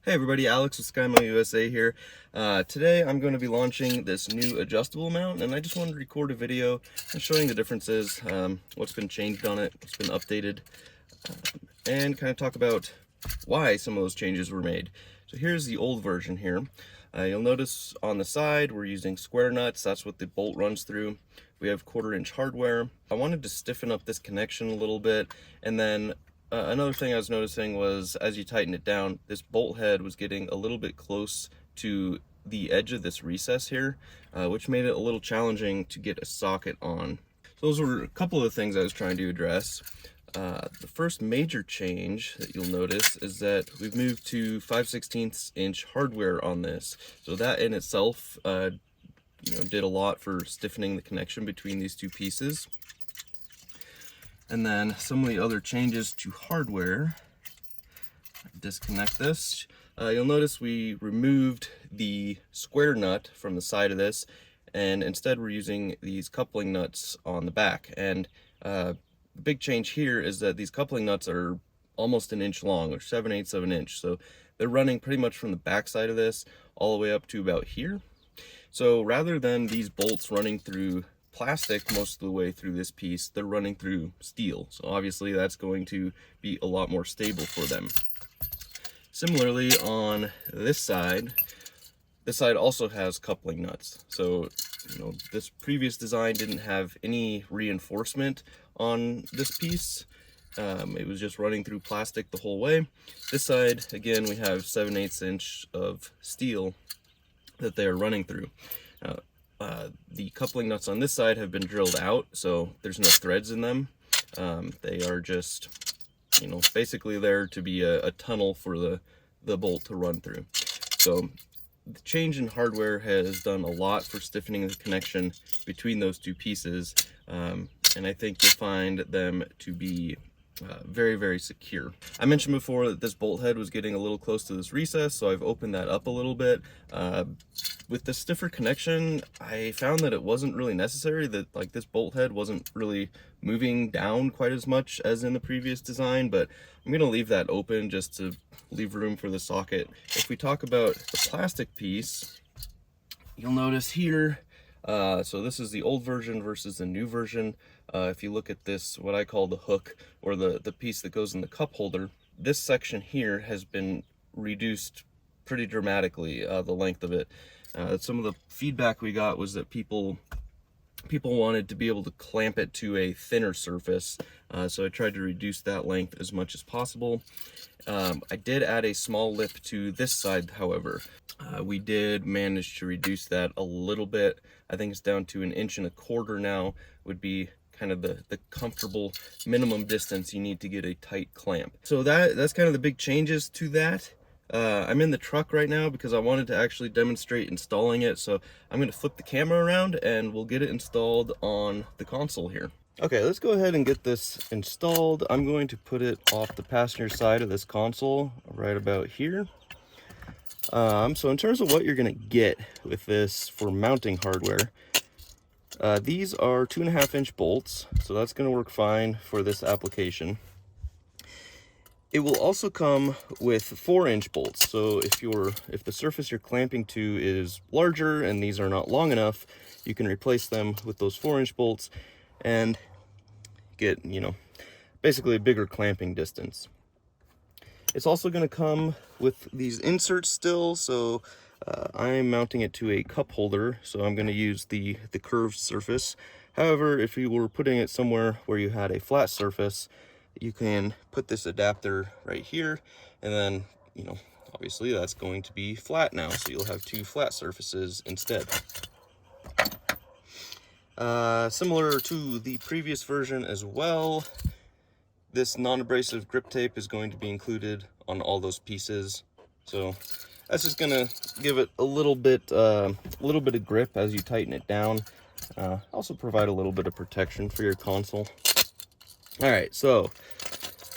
Hey everybody, Alex with SkyMo USA here. Today I'm going to be launching this new adjustable mount, and I just wanted to record a video and showing the differences, what's been changed on it, what's been updated, and kind of talk about why some of those changes were made. So here's the old version here. You'll notice on the side we're using square nuts. That's what the bolt runs through. We have 1/4 inch hardware. I wanted to stiffen up this connection a little bit, and then another thing I was noticing was as you tighten it down, this bolt head was getting a little bit close to the edge of this recess here, which made it a little challenging to get a socket on. So those were a couple of the things I was trying to address. The first major change that you'll notice is that we've moved to 5/16 inch hardware on this. So that in itself did a lot for stiffening the connection between these two pieces. And then some of the other changes to hardware, disconnect this. You'll notice we removed the square nut from the side of this, and instead we're using these coupling nuts on the back. And the big change here is that these coupling nuts are almost an inch long, or 7/8 of an inch. So they're running pretty much from the back side of this all the way up to about here. So rather than these bolts running through plastic most of the way through this piece, they're running through steel. So obviously that's going to be a lot more stable for them. Similarly on this side also has coupling nuts. So this previous design didn't have any reinforcement on this piece. It was just running through plastic the whole way. This side, again, we have 7/8 inch of steel that they are running through. The coupling nuts on this side have been drilled out, so there's no threads in them. They are just, basically there to be a tunnel for the bolt to run through. So the change in hardware has done a lot for stiffening the connection between those two pieces, and I think you'll find them to be very, very secure. I mentioned before that this bolt head was getting a little close to this recess, so I've opened that up a little bit. With the stiffer connection, I found that it wasn't really necessary, that this bolt head wasn't really moving down quite as much as in the previous design, but I'm going to leave that open just to leave room for the socket. If we talk about the plastic piece, you'll notice here, so this is the old version versus the new version. If you look at this, what I call the hook, or the piece that goes in the cup holder, this section here has been reduced pretty dramatically, the length of it. Some of the feedback we got was that people wanted to be able to clamp it to a thinner surface, so I tried to reduce that length as much as possible. I did add a small lip to this side, however. We did manage to reduce that a little bit. I think it's down to 1.25 inches now, would be kind of the comfortable minimum distance you need to get a tight clamp. So that's kind of the big changes to that. I'm in the truck right now because I wanted to actually demonstrate installing it, so I'm going to flip the camera around and we'll get it installed on the console here. Okay, let's go ahead and get this installed. I'm going to put it off the passenger side of this console right about here. So in terms of what you're going to get with this for mounting hardware, these are 2.5 inch bolts, so that's going to work fine for this application. It will also come with 4-inch bolts, so if the surface you're clamping to is larger and these are not long enough, you can replace them with those 4-inch bolts and get, basically a bigger clamping distance. It's also going to come with these inserts still, so I'm mounting it to a cup holder, so I'm going to use the curved surface. However, if you were putting it somewhere where you had a flat surface, you can put this adapter right here, and then, obviously that's going to be flat now, so you'll have two flat surfaces instead. Similar to the previous version as well, this non-abrasive grip tape is going to be included on all those pieces, so that's just gonna give it a little bit of grip as you tighten it down. Also provide a little bit of protection for your console. All right, so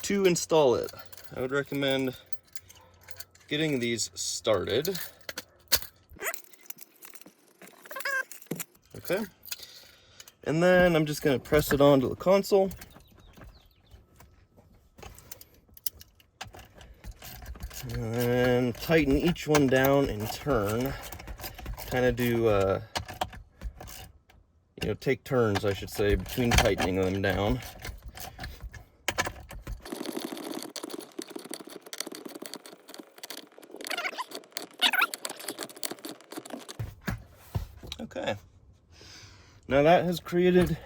to install it, I would recommend getting these started. Okay, and then I'm just going to press it onto the console. And then tighten each one down in turn. Kind of do, take turns, I should say, between tightening them down. Okay. Now that has created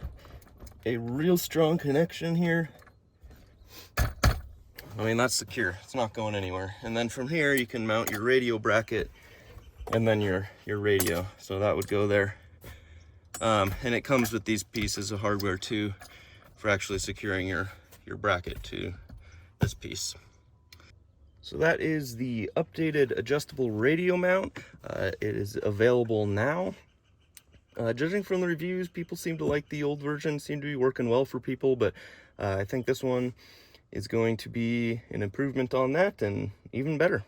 a real strong connection here. I mean, that's secure. It's not going anywhere. And then from here, you can mount your radio bracket and then your radio. So that would go there. And it comes with these pieces of hardware too for actually securing your bracket to this piece. So that is the updated adjustable radio mount. It is available now. Judging from the reviews, people seem to like the old version, seem to be working well for people, but I think this one is going to be an improvement on that and even better.